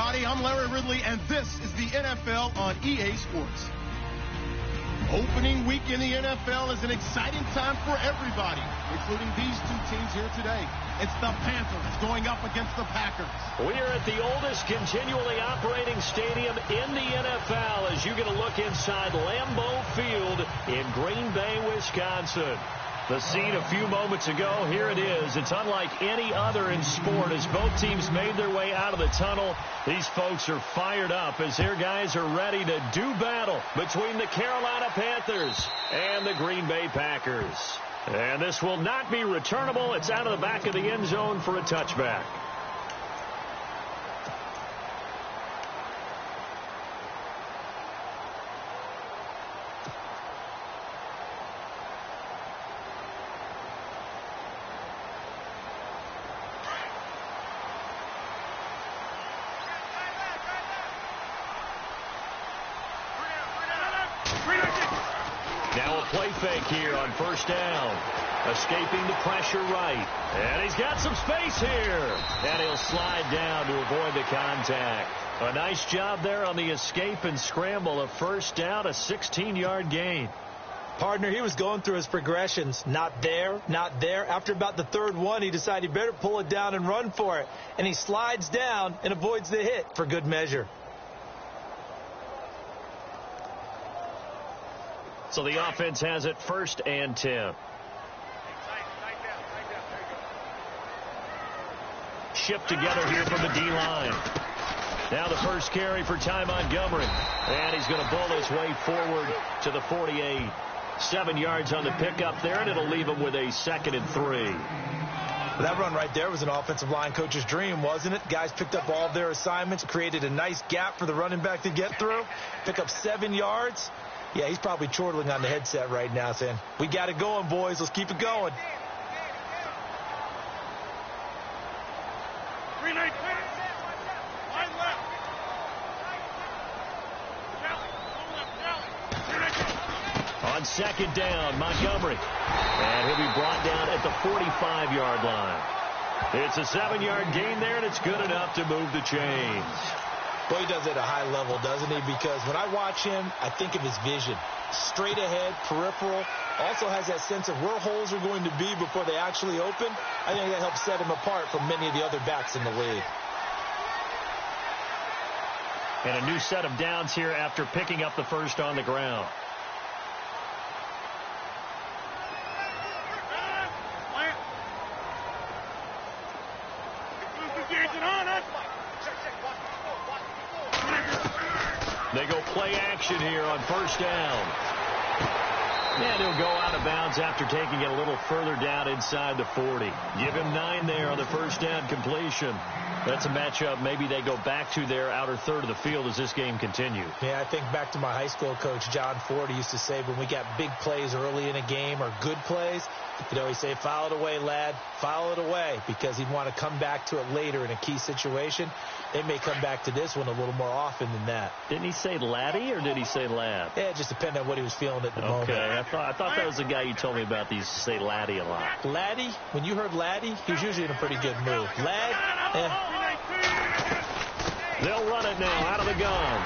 everybody. I'm Larry Ridley, and this is the NFL on EA Sports. Opening week in the NFL is an exciting time for everybody, including these two teams here today. It's the Panthers going up against the Packers. We are at the oldest continually operating stadium in the NFL as you get a look inside Lambeau Field in Green Bay, Wisconsin. The scene a few moments ago, here it is. It's unlike any other in sport as both teams made their way out of the tunnel. These folks are fired up as their guys are ready to do battle between the Carolina Panthers and the Green Bay Packers. And this will not be returnable. It's out of the back of the end zone for a touchback. Play fake here on first down. Escaping the pressure right. And he's got some space here. And he'll slide down to avoid the contact. A nice job there on the escape and scramble. A first down, a 16-yard gain. Partner, he was going through his progressions. Not there, not there. After about the third one, he decided he better pull it down and run for it. And he slides down and avoids the hit for good measure. So the offense has it first and 10. Shipped together here from the D-line. Now the first carry for Ty Montgomery. And he's going to bull his way forward to the 48. 7 yards on the pickup there, and it'll leave him with a 2nd and 3. That run right there was an offensive line coach's dream, wasn't it? Guys picked up all of their assignments, created a nice gap for the running back to get through, pick up 7 yards. Yeah, he's probably chortling on the headset right now saying, we got it going, boys. Let's keep it going. On second down, Montgomery. And he'll be brought down at the 45-yard line. It's a 7-yard gain there, and it's good enough to move the chains. Well, he does it at a high level, doesn't he? Because when I watch him, I think of his vision. Straight ahead, peripheral. Also has that sense of where holes are going to be before they actually open. I think that helps set him apart from many of the other backs in the league. And a new set of downs here after picking up the first on the ground. They go play action here on first down. And he'll go out of bounds after taking it a little further down inside the 40. Give him 9 there on the first down completion. That's a matchup maybe they go back to their outer third of the field as this game continues. Yeah, I think back to my high school coach, John Ford. He used to say when we got big plays early in a game or good plays, he'd always say, foul it away, lad. Foul it away, because he'd want to come back to it later in a key situation. They may come back to this one a little more often than that. Didn't he say laddie or did he say lad? Yeah, it just depended on what he was feeling at the moment. Okay, I thought that was the guy you told me about. These say laddie a lot. Laddie, when you heard laddie, he was usually in a pretty good mood. Lad, They'll run it now out of the gun.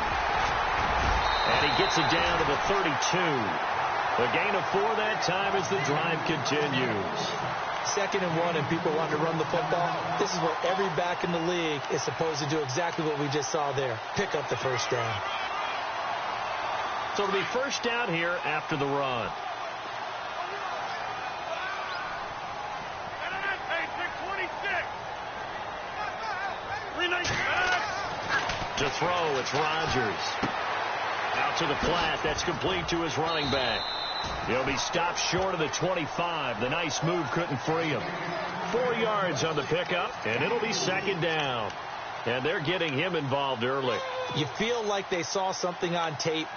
And he gets it down to the 32. A gain of 4 that time as the drive continues. 2nd and 1 and people want to run the football. This is where every back in the league is supposed to do exactly what we just saw there. Pick up the first down. So it'll be first down here after the run. To throw, it's Rodgers. Out to the flat. That's complete to his running back. He'll be stopped short of the 25. The nice move couldn't free him. 4 yards on the pickup, and it'll be 2nd down. And they're getting him involved early. You feel like they saw something on tape,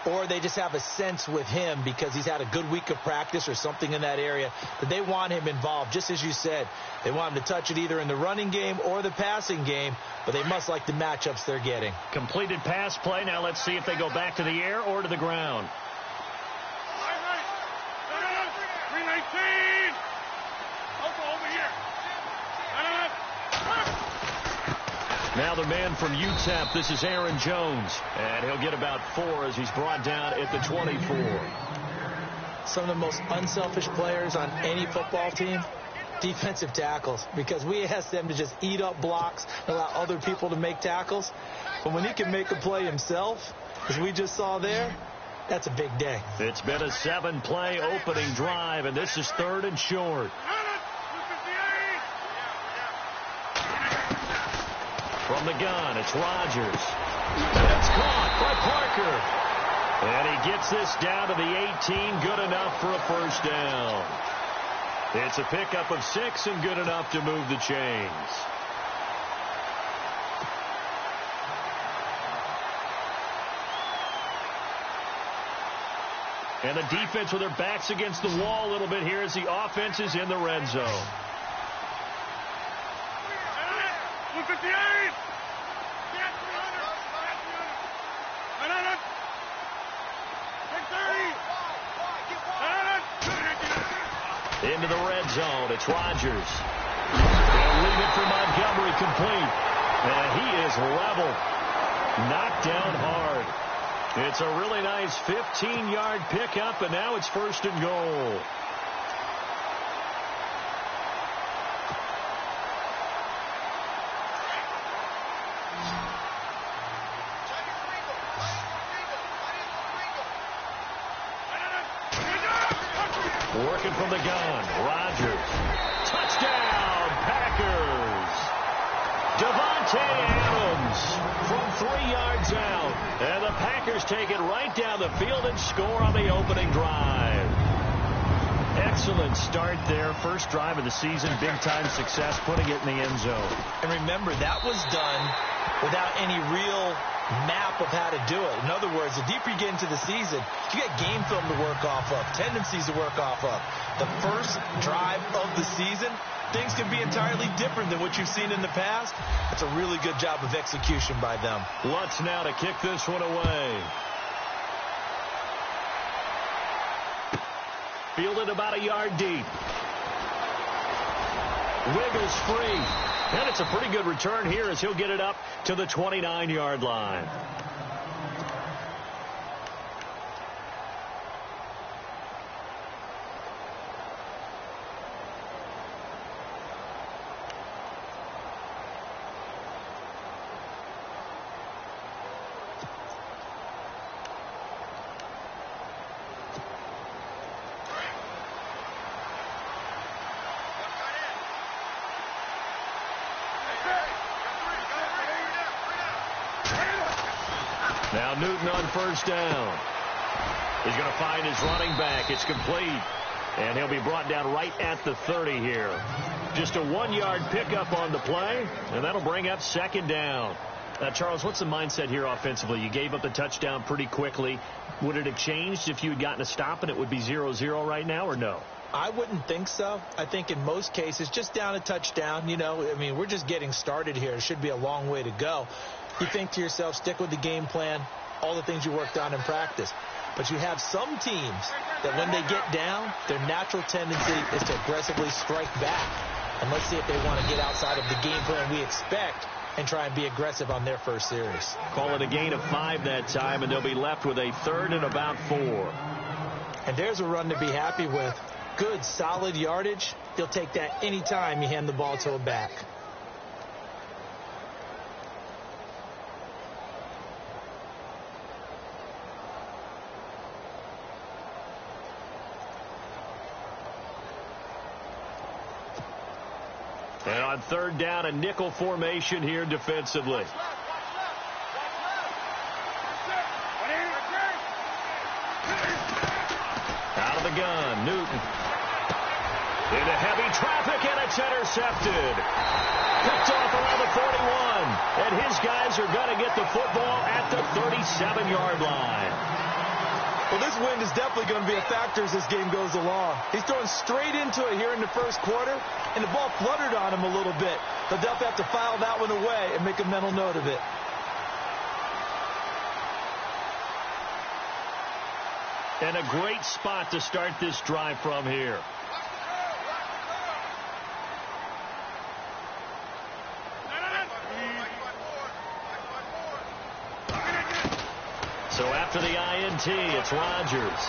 or they just have a sense with him because he's had a good week of practice or something in that area that they want him involved. Just as you said, they want him to touch it either in the running game or the passing game, but they must like the matchups they're getting. Completed pass play. Now let's see if they go back to the air or to the ground. Now the man from UTEP, this is Aaron Jones. And he'll get about 4 as he's brought down at the 24. Some of the most unselfish players on any football team, defensive tackles, because we ask them to just eat up blocks, allow other people to make tackles. But when he can make a play himself, as we just saw there, that's a big day. It's been a 7-play opening drive, and this is 3rd and short. From the gun, it's Rodgers. And it's caught by Parker. And he gets this down to the 18, good enough for a first down. It's a pickup of 6 and good enough to move the chains. And the defense with their backs against the wall a little bit here as the offense is in the red zone. 58! Into the red zone. It's Rodgers. They'll leave it for Montgomery complete. And he is level. Knocked down hard. It's a really nice 15-yard pickup, and now it's 1st and goal. Working from the gun, Rodgers. Touchdown, Packers. Devontae Adams from 3 yards out. And the Packers take it right down the field and score on the opening drive. Excellent start there. First drive of the season. Big-time success, putting it in the end zone. And remember, that was done without any real map of how to do it. In other words, the deeper you get into the season, you get game film to work off of, tendencies to work off of. The first drive of the season, things can be entirely different than what you've seen in the past. It's a really good job of execution by them. Lutz now to kick this one away. Fielded about a yard deep. Wiggles free. And it's a pretty good return here as he'll get it up to the 29-yard line. Now Newton on first down. He's going to find his running back. It's complete. And he'll be brought down right at the 30 here. Just a 1-yard pickup on the play, and that'll bring up 2nd down. Charles, what's the mindset here offensively? You gave up the touchdown pretty quickly. Would it have changed if you had gotten a stop and it would be 0-0 right now, or no? I wouldn't think so. I think in most cases, just down a touchdown, we're just getting started here. It should be a long way to go. You think to yourself, stick with the game plan, all the things you worked on in practice. But you have some teams that when they get down, their natural tendency is to aggressively strike back. And let's see if they want to get outside of the game plan we expect and try and be aggressive on their first series. Call it a gain of 5 that time, and they'll be left with a 3rd and about 4. And there's a run to be happy with. Good, solid yardage. You'll take that any time you hand the ball to a back. And on 3rd down, a nickel formation here defensively. Out of the gun, Newton. Into heavy traffic, and it's intercepted. Picked off around the 41. And his guys are going to get the football at the 37-yard line. Well, this wind is definitely going to be a factor as this game goes along. He's throwing straight into it here in the first quarter, and the ball fluttered on him a little bit. They'll definitely have to file that one away and make a mental note of it. And a great spot to start this drive from here. T. It's Rodgers.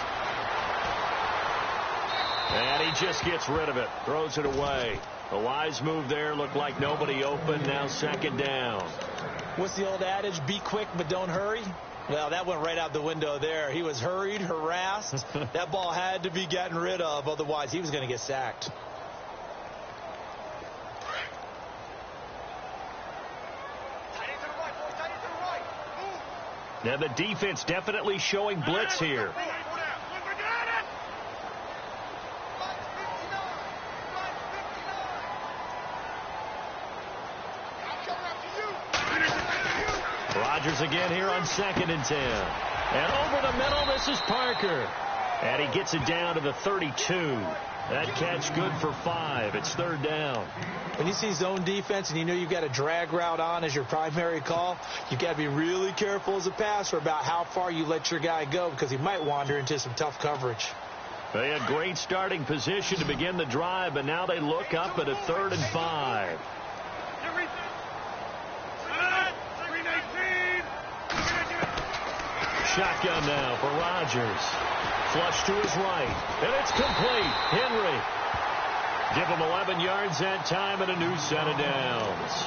And he just gets rid of it. Throws it away. A wise move there. Looked like nobody open. Now second down. What's the old adage? Be quick, but don't hurry. Well, that went right out the window there. He was hurried, harassed. That ball had to be gotten rid of. Otherwise, he was going to get sacked. Now the defense definitely showing blitz here. Rodgers again here on 2nd and 10. And over the middle, this is Parker. And he gets it down to the 32. That catch good for 5. It's 3rd down. When you see zone defense and you know you've got a drag route on as your primary call, you've got to be really careful as a passer about how far you let your guy go because he might wander into some tough coverage. They had great starting position to begin the drive, but now they look up at a 3rd and 5. Shotgun now for Rodgers. Flush to his right. And it's complete. Henry. Give him 11 yards that time and a new set of downs.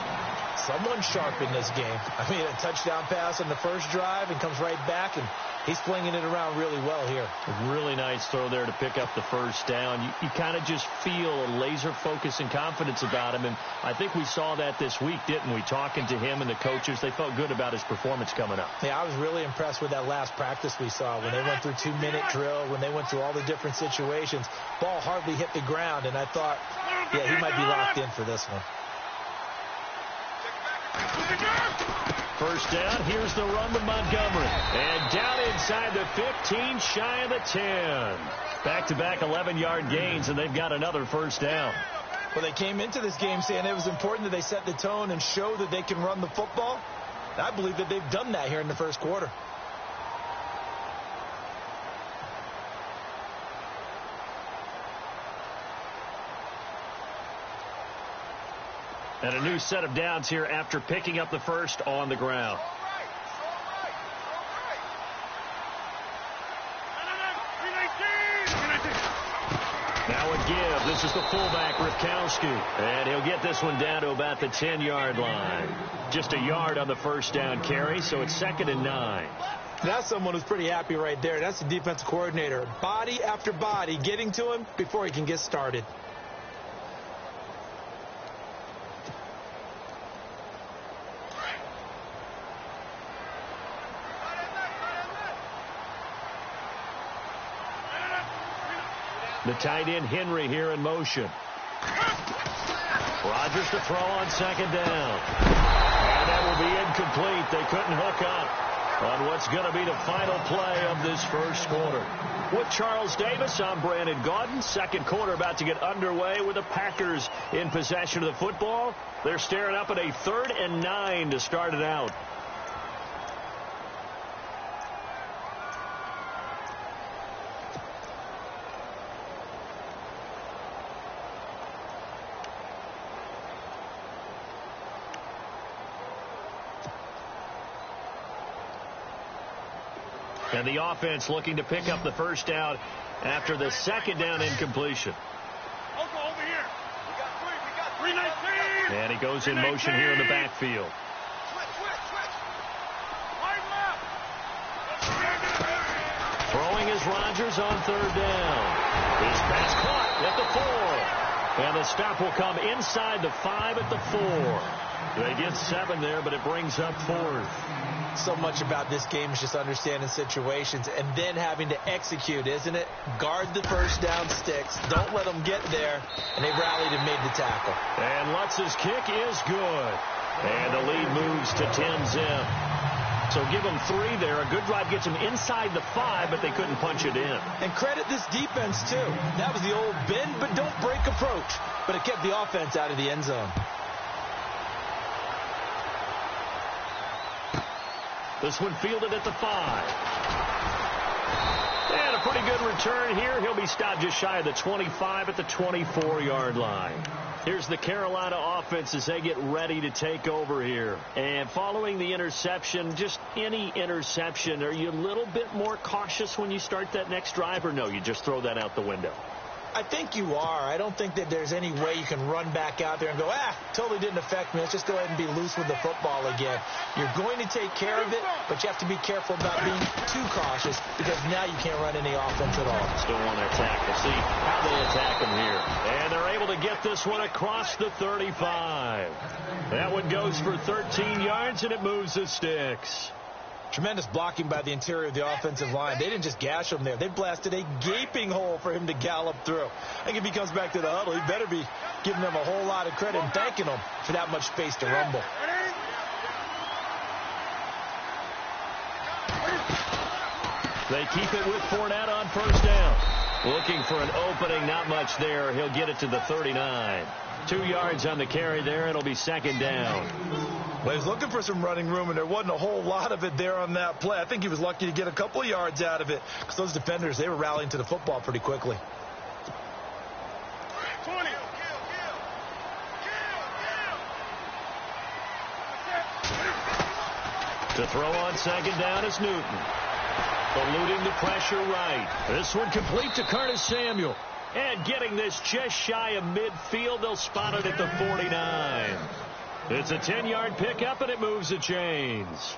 Someone sharp in this game. I mean, a touchdown pass on the first drive and comes right back, and he's flinging it around really well here. A really nice throw there to pick up the first down. You kind of just feel a laser focus and confidence about him, and I think we saw that this week, didn't we? Talking to him and the coaches, they felt good about his performance coming up. Yeah, I was really impressed with that last practice we saw when they went through 2-minute drill, when they went through all the different situations. Ball hardly hit the ground, and I thought, yeah, he might be locked in for this one. First down, here's the run to Montgomery. And down inside the 15, shy of the 10. Back-to-back 11-yard gains, and they've got another first down. Well, they came into this game saying it was important that they set the tone and show that they can run the football. I believe that they've done that here in the first quarter. And a new set of downs here after picking up the first on the ground. Now a give. This is the fullback, Ripkowski. And he'll get this one down to about the 10-yard line. Just a yard on the first down carry, so it's 2nd and 9. That's someone who's pretty happy right there. That's the defensive coordinator. Body after body getting to him before he can get started. The tight end Henry here in motion. Rodgers to throw on 2nd down. And that will be incomplete. They couldn't hook up on what's going to be the final play of this first quarter. With Charles Davis, I'm Brandon Gaudin. Second quarter about to get underway with the Packers in possession of the football. They're staring up at a 3rd and 9 to start it out. And the offense looking to pick up the first down after the 2nd down incompletion. Over here. We got 3. And he goes in motion here in the backfield. Switch. Wide left. Throwing is Rodgers on 3rd down. His pass caught at the 4. And the stop will come inside the 5 at the 4. They get 7 there, but it brings up 4th. So much about this game is just understanding situations and then having to execute, isn't it? Guard the first down sticks. Don't let them get there. And they rallied and made the tackle. And Lutz's kick is good. And the lead moves to 10-zip. So give them 3 there. A good drive gets them inside the 5, but they couldn't punch it in. And credit this defense, too. That was the old bend but don't break approach. But it kept the offense out of the end zone. This one fielded at the 5. And a pretty good return here. He'll be stopped just shy of the 25 at the 24-yard line. Here's the Carolina offense as they get ready to take over here. And following the interception, just any interception, are you a little bit more cautious when you start that next drive, or no, you just throw that out the window? I think you are. I don't think that there's any way you can run back out there and go, totally didn't affect me. Let's just go ahead and be loose with the football again. You're going to take care of it, but you have to be careful about being too cautious because now you can't run any offense at all. Still want to attack. We'll see how they attack them here. And they're able to get this one across the 35. That one goes for 13 yards, and it moves the sticks. Tremendous blocking by the interior of the offensive line. They didn't just gash him there. They blasted a gaping hole for him to gallop through. I think if he comes back to the huddle, he better be giving them a whole lot of credit and thanking them for that much space to rumble. They keep it with Fournette on first down. Looking for an opening, not much there. He'll get it to the 39. 2 yards on the carry there. It'll be second down. Well, he was looking for some running room, and there wasn't a whole lot of it there on that play. I think he was lucky to get a couple of yards out of it because those defenders, they were rallying to the football pretty quickly. 20. To throw on second down is Newton. Eluding the pressure right. This one complete to Curtis Samuel. And getting this just shy of midfield, they'll spot it at the 49. It's a 10-yard pickup, and it moves the chains.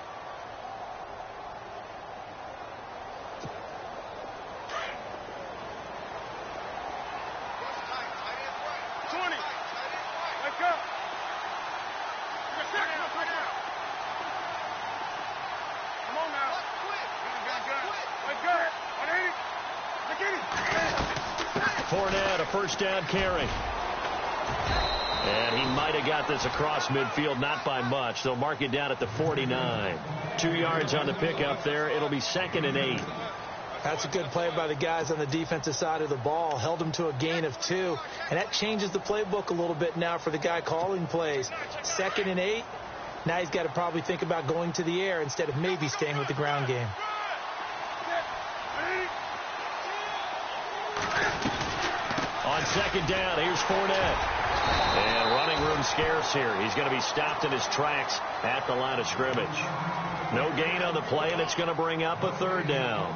Fournette, a first down carry. And he might have got this across midfield, not by much. They'll mark it down at the 49. 2 yards on the pickup there. It'll be 2nd and 8. That's a good play by the guys on the defensive side of the ball. Held them to a gain of 2. And that changes the playbook a little bit now for the guy calling plays. 2nd and 8. Now he's got to probably think about going to the air instead of maybe staying with the ground game. On second down, here's Fournette. And running room scarce here. He's going to be stopped in his tracks at the line of scrimmage. No gain on the play, and it's going to bring up a third down.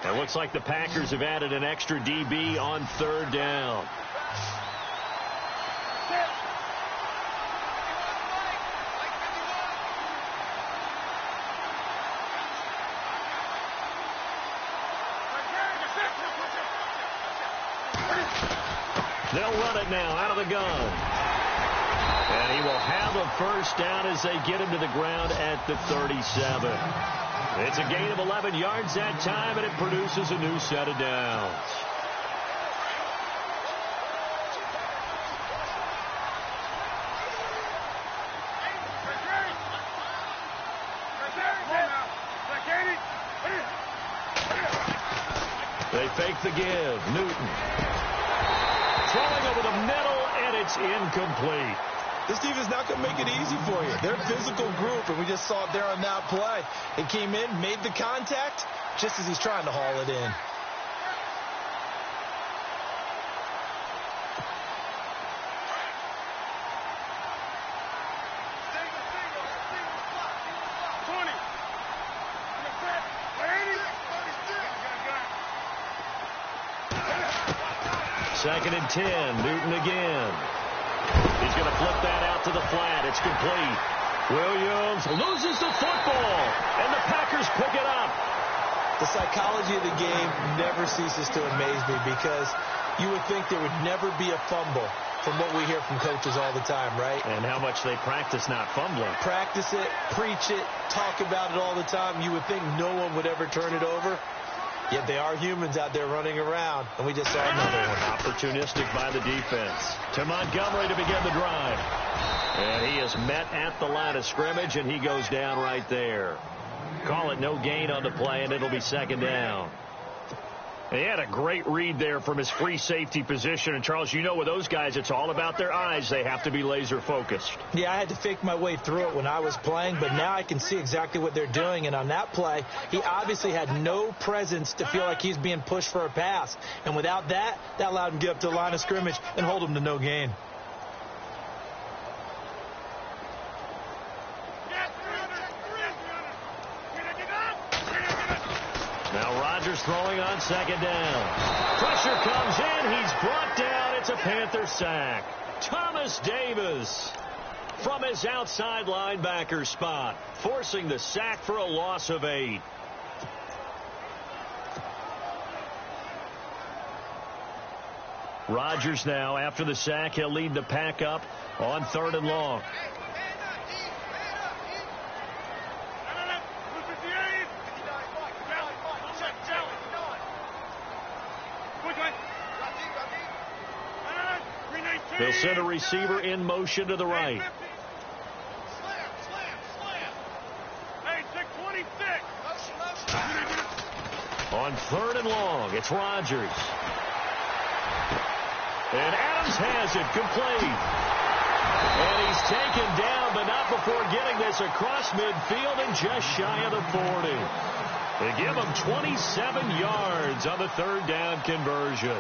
It looks like the Packers have added an extra DB on third down. They'll run it now out of the gun. And he will have a first down as they get him to the ground at the 37. It's a gain of 11 yards that time, and it produces a new set of downs. They fake the give. Newton. Throwing over the middle, and it's incomplete. This defense is not going to make it easy for you. They're a physical group, and we just saw it there on that play. He came in, made the contact, just as he's trying to haul it in. Second and 10. Newton again. He's going to flip that out to the flat. It's complete. Williams loses the football, and the Packers pick it up. The psychology of the game never ceases to amaze me because you would think there would never be a fumble from what we hear from coaches all the time, right? And how much they practice not fumbling. Practice it, preach it, talk about it all the time. You would think no one would ever turn it over. Yet they are humans out there running around, and we just saw another one. Opportunistic by the defense. To Montgomery to begin the drive. And he is met at the line of scrimmage, and he goes down right there. Call it no gain on the play, and it'll be second down. He had a great read there from his free safety position. And, Charles, you know with those guys, it's all about their eyes. They have to be laser focused. Yeah, I had to fake my way through it when I was playing, but now I can see exactly what they're doing. And on that play, he obviously had no presence to feel like he's being pushed for a pass. And without that, that allowed him to get up to the line of scrimmage and hold him to no gain. Now Rodgers throwing on second down. Pressure comes in. He's brought down. It's a Panther sack. Thomas Davis from his outside linebacker spot, forcing the sack for a loss of 8. Rodgers now, after the sack, he'll lead the pack up on 3rd and long. They'll send a receiver in motion to the right. On 3rd and long, it's Rodgers. And Adams has it, complete. And he's taken down, but not before getting this across midfield and just shy of the 40. They give him 27 yards on the 3rd down conversion.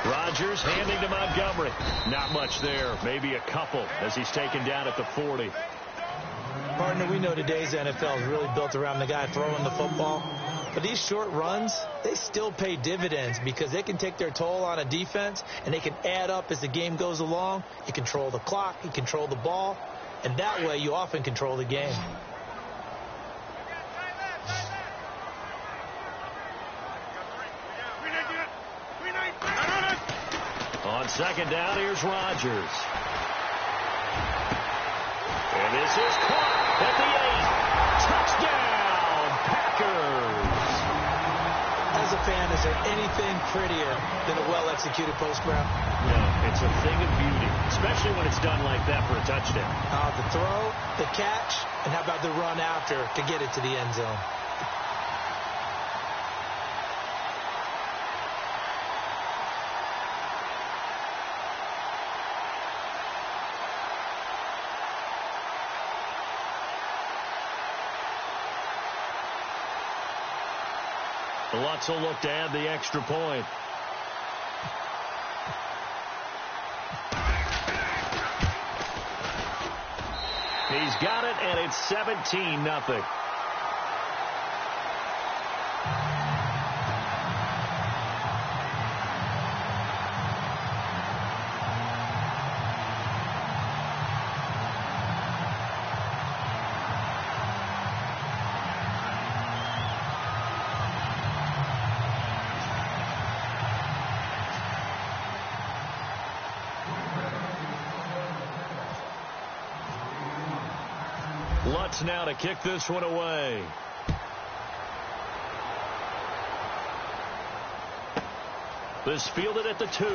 Rodgers handing to Montgomery. Not much there. Maybe a couple as he's taken down at the 40. Partner, we know today's NFL is really built around the guy throwing the football. But these short runs, they still pay dividends because they can take their toll on a defense and they can add up as the game goes along. You control the clock, you control the ball, and that way you often control the game. On second down, here's Rodgers. And this is caught at the 8. Touchdown, Packers. As a fan, is there anything prettier than a well-executed post route? No, it's a thing of beauty, especially when it's done like that for a touchdown. The throw, the catch, and how about the run after to get it to the end zone? Lutz will look to add the extra point. He's got it, and it's 17-0. Lutz now to kick this one away. This fielded at the 2.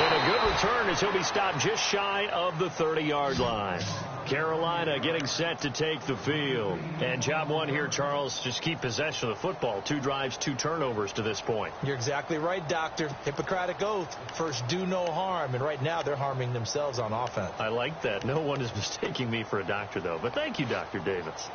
And a good return as he'll be stopped just shy of the 30-yard line. Carolina getting set to take the field. And job one here, Charles, just keep possession of the football. 2 drives, 2 turnovers to this point. You're exactly right, Doctor. Hippocratic oath. First, do no harm. And right now, they're harming themselves on offense. I like that. No one is mistaking me for a doctor, though. But thank you, Dr. Davis.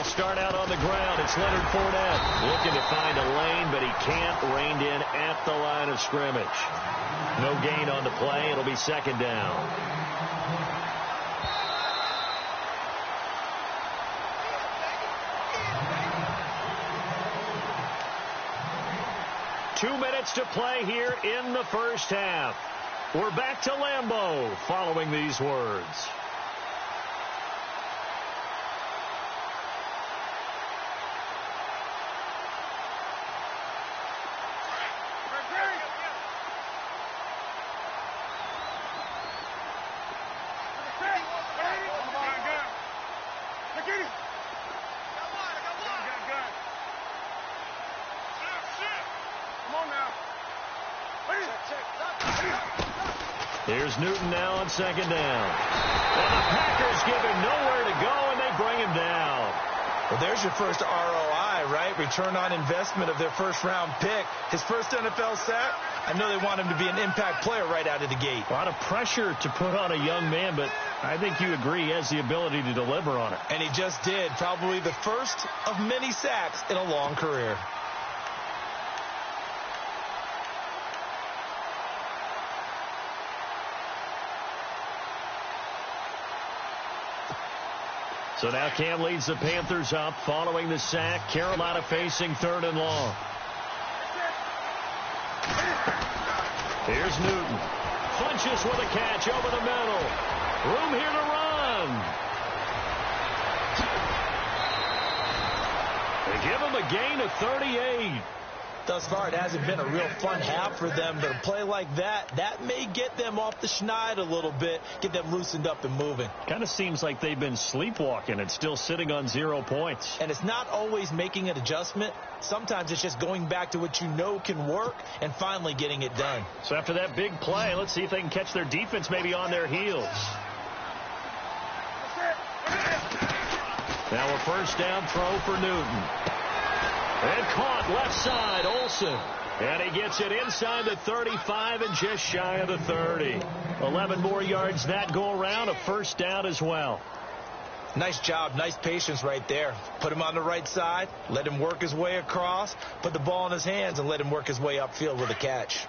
They'll start out on the ground. It's Leonard Fournette looking to find a lane, but he can't. Reined in at the line of scrimmage. No gain on the play. It'll be second down. Two minutes to play here in the first half. We're back to Lambeau following these words. Here's Newton now on second down. And the Packers give him nowhere to go, and they bring him down. Well, there's your first ROI, right? Return on investment of their first-round pick. His first NFL sack. I know they want him to be an impact player right out of the gate. A lot of pressure to put on a young man, but I think you agree he has the ability to deliver on it. And he just did. Probably the first of many sacks in a long career. So now Cam leads the Panthers up following the sack. Carolina facing third and long. Here's Newton. Punches with a catch over the middle. Room here to run. They give him a gain of 38. Thus far, it hasn't been a real fun half for them, but a play like that may get them off the schneid a little bit, get them loosened up and moving. Kind of seems like they've been sleepwalking and still sitting on 0 points. And it's not always making an adjustment. Sometimes it's just going back to what you know can work and finally getting it done. So after that big play, let's see if they can catch their defense maybe on their heels. Now a first down throw for Newton. And caught left side, Olsen. And he gets it inside the 35 and just shy of the 30. 11 more yards that go around, a first down as well. Nice job, nice patience right there. Put him on the right side, let him work his way across, put the ball in his hands, and let him work his way upfield with a catch.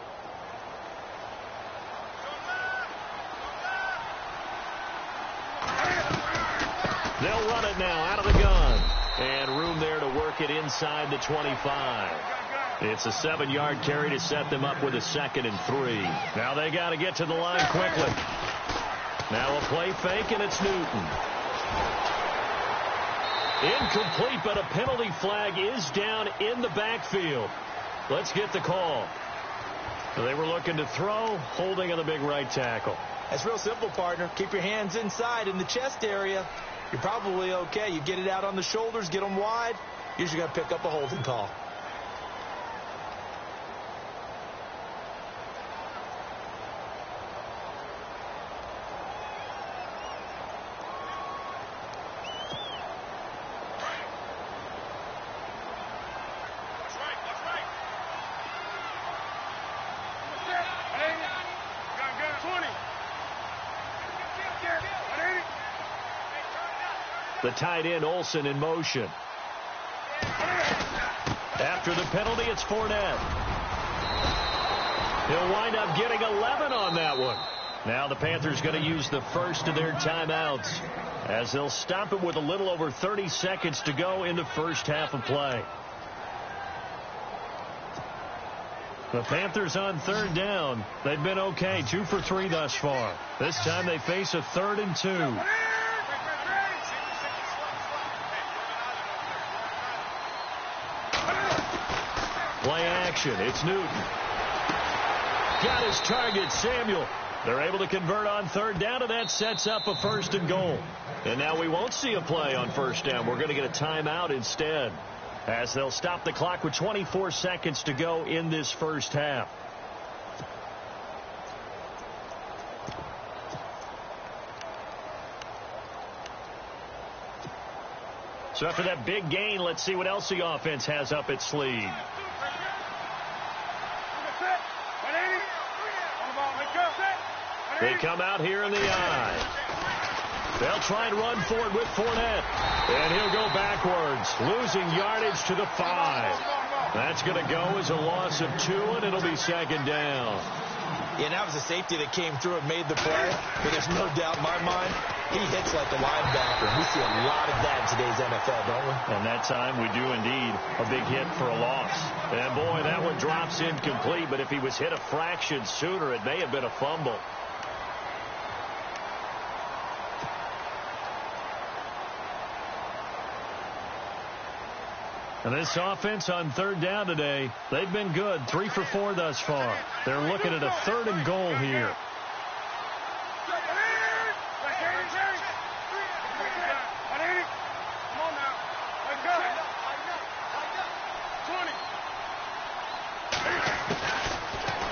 They'll run it now out of the gun. And room there to work it inside the 25. It's a 7-yard carry to set them up with a 2nd and 3. Now they got to get to the line quickly. Now a play fake, and it's Newton. Incomplete, but a penalty flag is down in the backfield. Let's get the call. They were looking to throw, holding on the big right tackle. That's real simple, partner. Keep your hands inside in the chest area. You're probably okay. You get it out on the shoulders, get them wide. Usually got to pick up a holding call. The tight end, Olsen, in motion. After the penalty, it's Fournette. He'll wind up getting 11 on that one. Now the Panthers going to use the first of their timeouts as they'll stop it with a little over 30 seconds to go in the first half of play. The Panthers on third down. They've been okay, 2 for 3 thus far. This time they face a 3rd and 2. Play action. It's Newton. Got his target, Samuel. They're able to convert on third down, and that sets up a 1st and goal. And now we won't see a play on first down. We're going to get a timeout instead, as they'll stop the clock with 24 seconds to go in this first half. So after that big gain, let's see what else the offense has up its sleeve. They come out here in the I. They'll try and run for it with Fournette. And he'll go backwards, losing yardage to the 5. That's going to go as a loss of 2, and it'll be second down. Yeah, and that was a safety that came through and made the play. But there's no doubt in my mind, he hits like a linebacker. We see a lot of that in today's NFL, don't we? And that time we do indeed a big hit for a loss. And boy, that one drops incomplete. But if he was hit a fraction sooner, it may have been a fumble. And this offense on third down today, they've been good. 3 for 4 thus far. They're looking at a 3rd and goal here.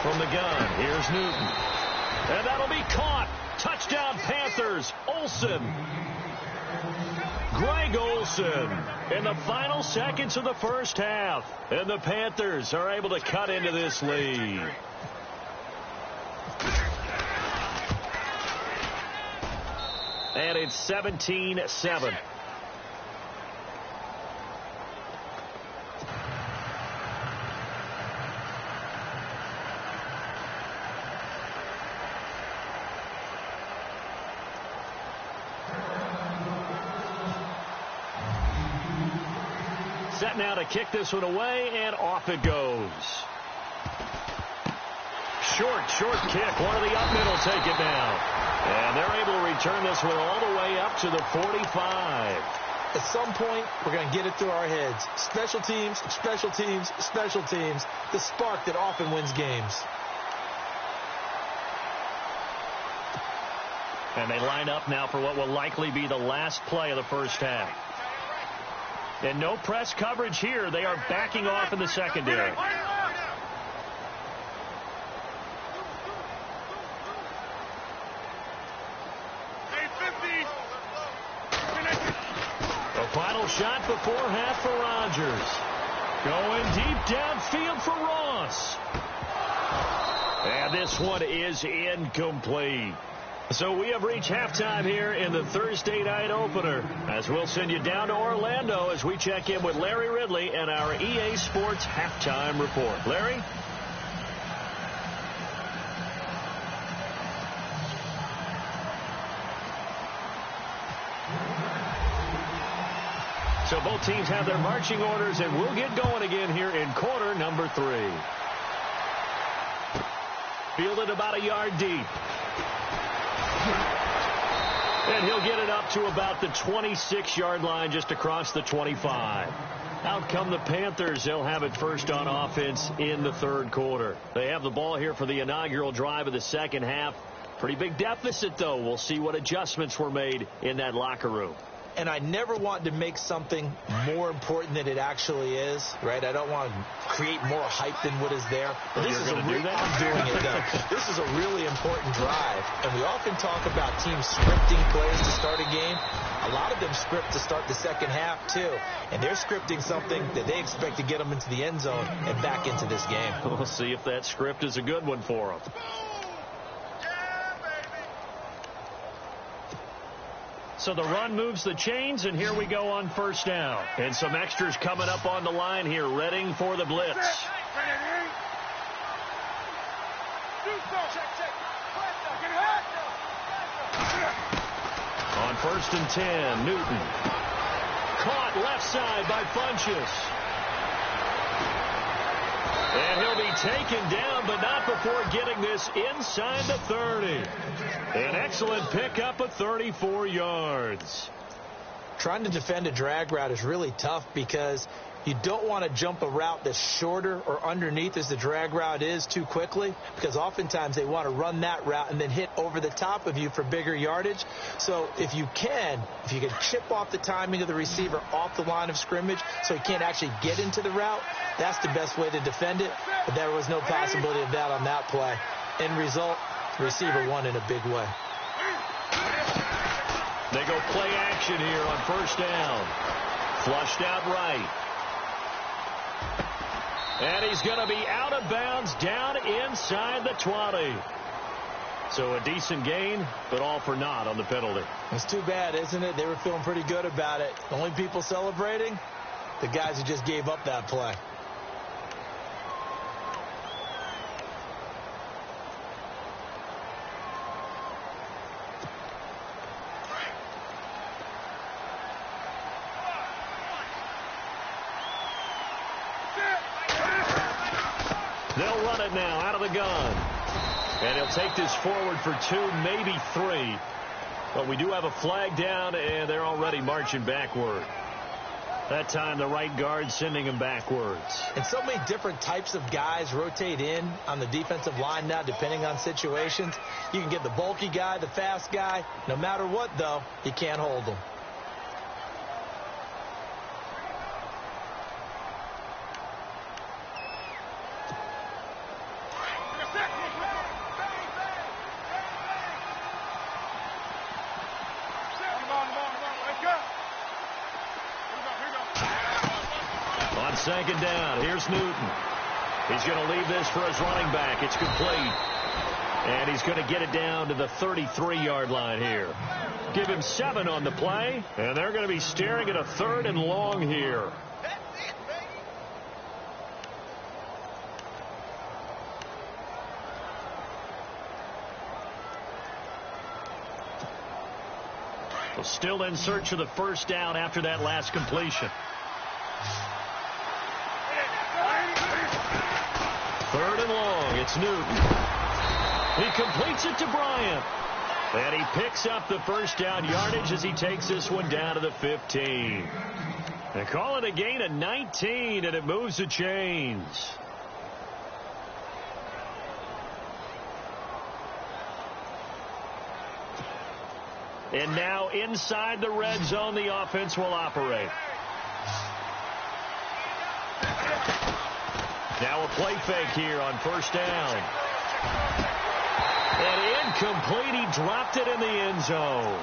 From the gun, here's Newton. And that'll be caught. Touchdown Panthers. Olsen. Greg Olsen in the final seconds of the first half. And the Panthers are able to cut into this lead. And it's 17-7. Set now to kick this one away, and off it goes. Short kick. One of the up middle take it down. And they're able to return this one all the way up to the 45. At some point, we're going to get it through our heads. Special teams, special teams, special teams. The spark that often wins games. And they line up now for what will likely be the last play of the first half. And no press coverage here. They are backing off in the secondary. The final shot before half for Rodgers. Going deep downfield for Ross. And this one is incomplete. So we have reached halftime here in the Thursday night opener, as we'll send you down to Orlando as we check in with Larry Ridley and our EA Sports halftime report. Larry? So both teams have their marching orders, and we'll get going again here in quarter number 3. Fielded about a yard deep. And he'll get it up to about the 26-yard line, just across the 25. Out come the Panthers. They'll have it first on offense in the third quarter. They have the ball here for the inaugural drive of the second half. Pretty big deficit, though. We'll see what adjustments were made in that locker room. And I never want to make something more important than it actually is, right? I don't want to create more hype than what is there. But this is I'm doing it, though. This is a really important drive. And we often talk about teams scripting plays to start a game. A lot of them script to start the second half, too. And they're scripting something that they expect to get them into the end zone and back into this game. We'll see if that script is a good one for them. So the run moves the chains, and here we go on first down. And some extras coming up on the line here, readying for the blitz. On 1st and 10, Newton. Caught left side by Funchess. And he'll be taken down, but not before getting this inside the 30. An excellent pickup of 34 yards. Trying to defend a drag route is really tough because you don't want to jump a route that's shorter or underneath as the drag route is too quickly, because oftentimes they want to run that route and then hit over the top of you for bigger yardage. So if you can chip off the timing of the receiver off the line of scrimmage so he can't actually get into the route, that's the best way to defend it. But there was no possibility of that on that play. End result, the receiver won in a big way. They go play action here on first down. Flushed out right. And he's going to be out of bounds down inside the 20. So a decent gain, but all for naught on the penalty. It's too bad, isn't it? They were feeling pretty good about it. The only people celebrating, the guys who just gave up that play. They'll run it now out of the gun. And he'll take this forward for 2, maybe 3. But we do have a flag down, and they're already marching backward. That time, the right guard sending him backwards. And so many different types of guys rotate in on the defensive line now, depending on situations. You can get the bulky guy, the fast guy. No matter what, though, you can't hold them. On second down, here's Newton. He's going to leave this for his running back. It's complete. And he's going to get it down to the 33-yard line here. Give him 7 on the play, and they're going to be staring at a 3rd and long here. Well, still in search of the first down after that last completion. 3rd and long. It's Newton. He completes it to Bryant. And he picks up the first down yardage as he takes this one down to the 15. They call it a gain of 19, and it moves the chains. And now inside the red zone, the offense will operate. Now a play fake here on first down. And incomplete. He dropped it in the end zone.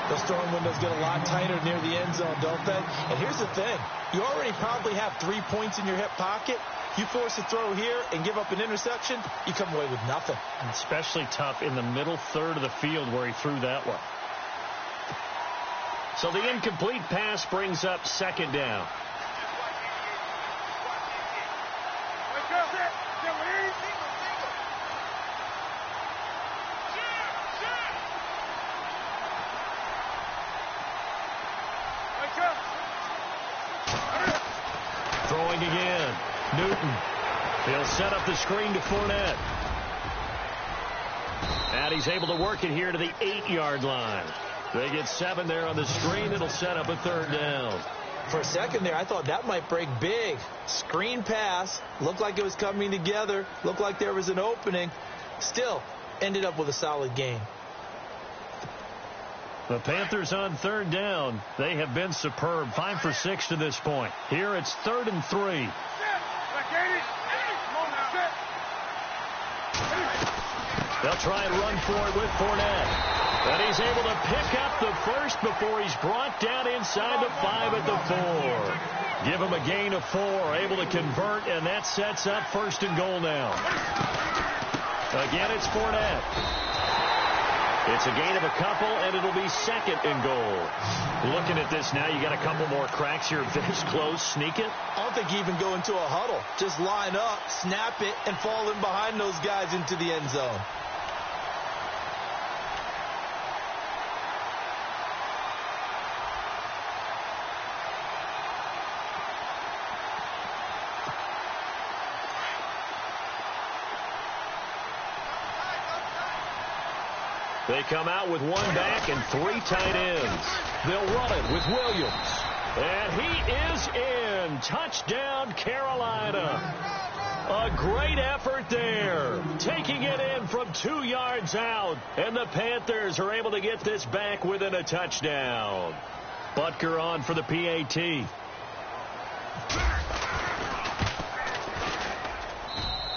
Those throwing windows get a lot tighter near the end zone, don't they? And here's the thing. You already probably have 3 points in your hip pocket. You force a throw here and give up an interception, you come away with nothing. And especially tough in the middle third of the field where he threw that one. So the incomplete pass brings up second down. Throwing again. Newton. He'll set up the screen to Fournette. And he's able to work it here to the 8-yard line. They get 7 there on the screen. It'll set up a 3rd down. For a second there, I thought that might break big. Screen pass. Looked like it was coming together. Looked like there was an opening. Still, ended up with a solid game. The Panthers on 3rd down. They have been superb. 5 for 6 to this point. Here it's 3rd and 3. They'll try and run for it with Fournette. And he's able to pick up the first before he's brought down inside the 5 at the 4. Give him a gain of 4. Able to convert, and that sets up 1st and goal now. Again, it's Fournette. It's a gain of a couple, and it'll be 2nd and goal. Looking at this now, you got a couple more cracks here. This close, sneak it. I don't think you even go into a huddle. Just line up, snap it, and fall in behind those guys into the end zone. They come out with 1 back and 3 tight ends. They'll run it with Williams. And he is in. Touchdown, Carolina. A great effort there. Taking it in from 2 yards out. And the Panthers are able to get this back within a touchdown. Butker on for the PAT.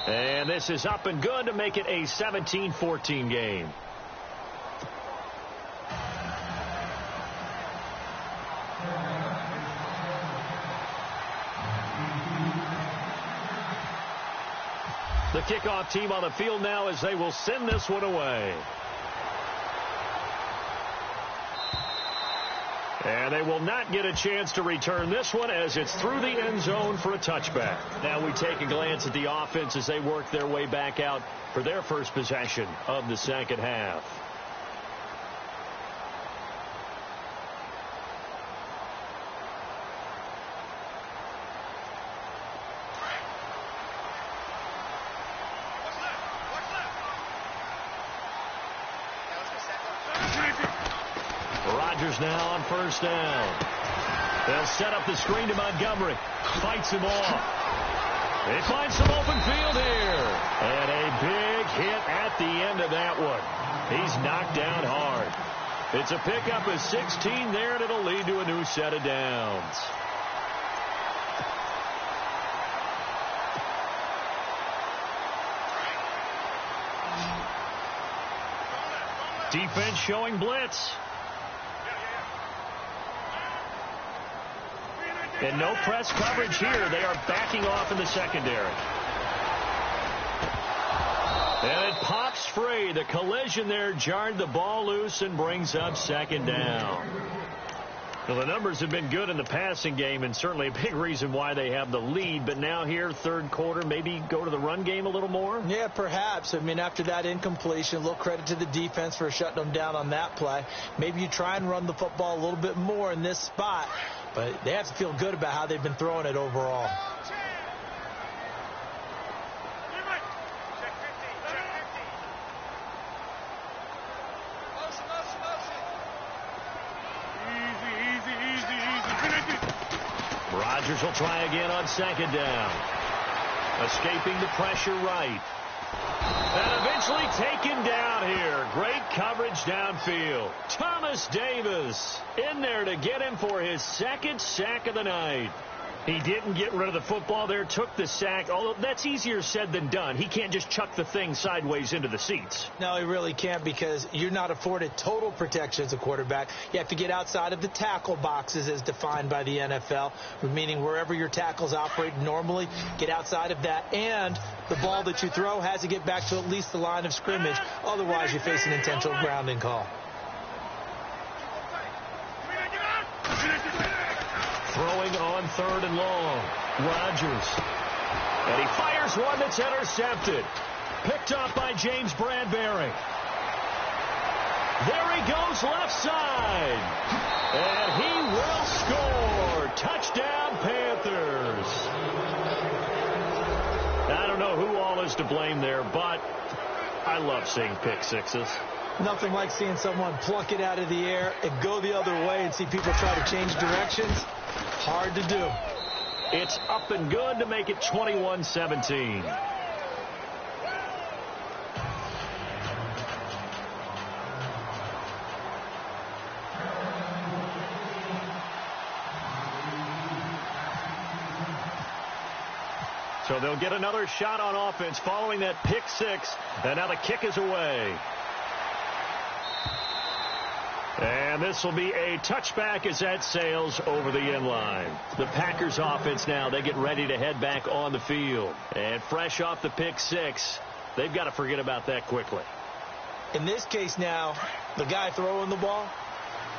And this is up and good to make it a 17-14 game. The kickoff team on the field now as they will send this one away. And they will not get a chance to return this one as it's through the end zone for a touchback. Now we take a glance at the offense as they work their way back out for their first possession of the second half. Now on first down. They'll set up the screen to Montgomery. Fights him off. They find some open field here. And a big hit at the end of that one. He's knocked down hard. It's a pickup of 16 there, and it'll lead to a new set of downs. Defense showing blitz. And no press coverage here. They are backing off in the secondary. And it pops free. The collision there jarred the ball loose and brings up second down. Well, the numbers have been good in the passing game and certainly a big reason why they have the lead. But now here, third quarter, maybe go to the run game a little more? Yeah, perhaps. I mean, after that incompletion, a little credit to the defense for shutting them down on that play. Maybe you try and run the football a little bit more in this spot. But they have to feel good about how they've been throwing it overall. Rodgers will try again on second down. Escaping the pressure right. And eventually taken down here. Great coverage downfield. Thomas Davis in there to get him for his second sack of the night. He didn't get rid of the football there, took the sack, although that's easier said than done. He can't just chuck the thing sideways into the seats. No, he really can't because you're not afforded total protection as a quarterback. You have to get outside of the tackle boxes as defined by the NFL, meaning wherever your tackles operate normally, get outside of that, and the ball that you throw has to get back to at least the line of scrimmage. Otherwise, you face an intentional grounding call. Throwing on third and long. Rodgers. And he fires one that's intercepted. Picked up by James Bradbury. There he goes left side. And he will score. Touchdown, Panthers. I don't know who all is to blame there, but I love seeing pick sixes. Nothing like seeing someone pluck it out of the air and go the other way and see people try to change directions. Hard to do. It's up and good to make it 21-17. So they'll get another shot on offense following that pick six. And now the kick is away. And this will be a touchback as that sails over the end line. The Packers offense now, they get ready to head back on the field. And fresh off the pick six, they've got to forget about that quickly. In this case now, the guy throwing the ball,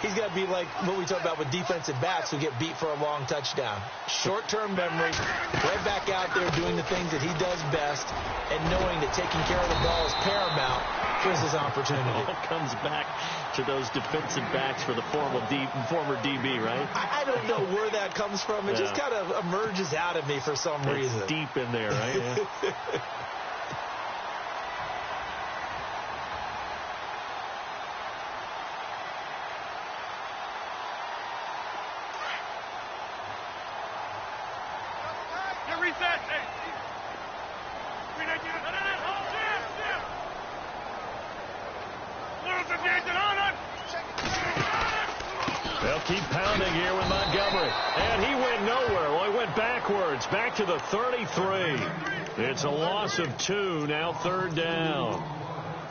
he's got to be like what we talk about with defensive backs who get beat for a long touchdown. Short-term memory, right back out there doing the things that he does best, and knowing that taking care of the ball is paramount for his opportunity. It all comes back to those defensive backs for the former DB, right? I don't know where that comes from. It just kind of emerges out of me for some reason. It's deep in there, right? Yeah. They'll keep pounding here with Montgomery. And he went nowhere. Well, he went backwards, back to the 33. It's a loss of 2, now third down.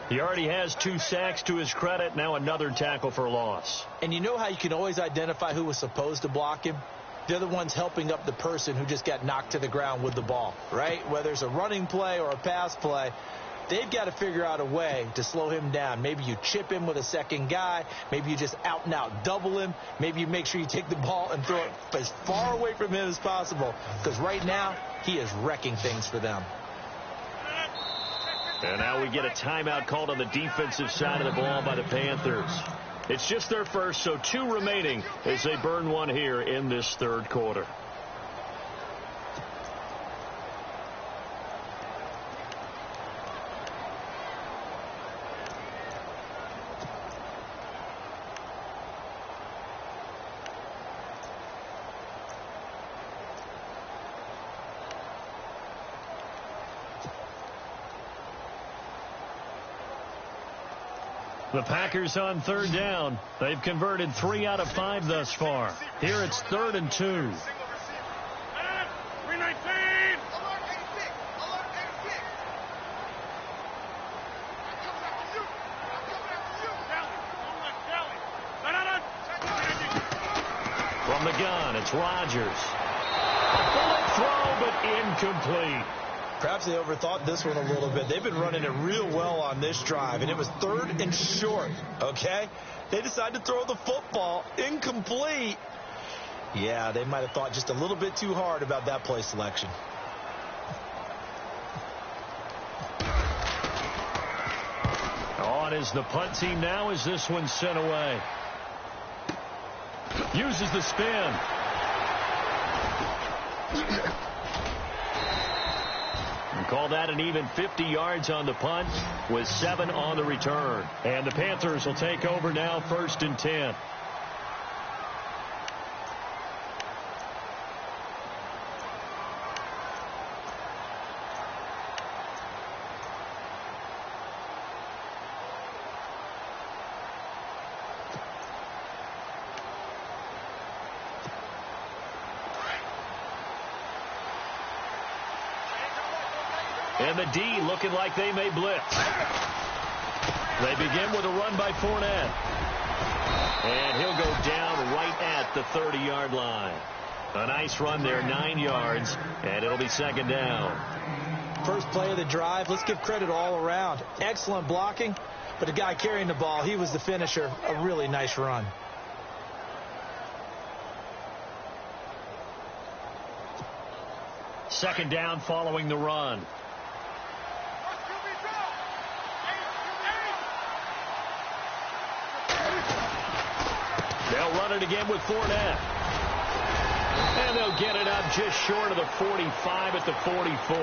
He already has 2 sacks to his credit, now another tackle for loss. And you know how you can always identify who was supposed to block him? they're the ones helping up the person who just got knocked to the ground with the ball, right? Whether it's a running play or a pass play, they've got to figure out a way to slow him down. Maybe you chip him with a second guy. Maybe you just out and out double him. Maybe you make sure you take the ball and throw it as far away from him as possible, because right now he is wrecking things for them. And now we get a timeout called on the defensive side of the ball by the Panthers. It's just their first, so 2 remaining as they burn one here in this third quarter. The Packers on third down. They've converted 3 out of 5 thus far. Here it's 3rd and 2. 319. From the gun, it's Rodgers. A bullet throw, but incomplete. Perhaps they overthought this one a little bit. They've been running it real well on this drive, and it was 3rd and short, okay? They decided to throw the football incomplete. Yeah, they might have thought just a little bit too hard about that play selection. On is the punt team now as this one's sent away. Uses the spin. Call that an even 50 yards on the punt with 7 on the return. And the Panthers will take over now, 1st and 10. And the D looking like they may blitz. They begin with a run by Fournette. And he'll go down right at the 30-yard line. A nice run there, 9 yards, and it'll be 2nd down. First play of the drive, let's give credit all around. Excellent blocking, but the guy carrying the ball, he was the finisher. A really nice run. Second down following the run. They'll run it again with Fournette. And they'll get it up just short of the 45 at the 44.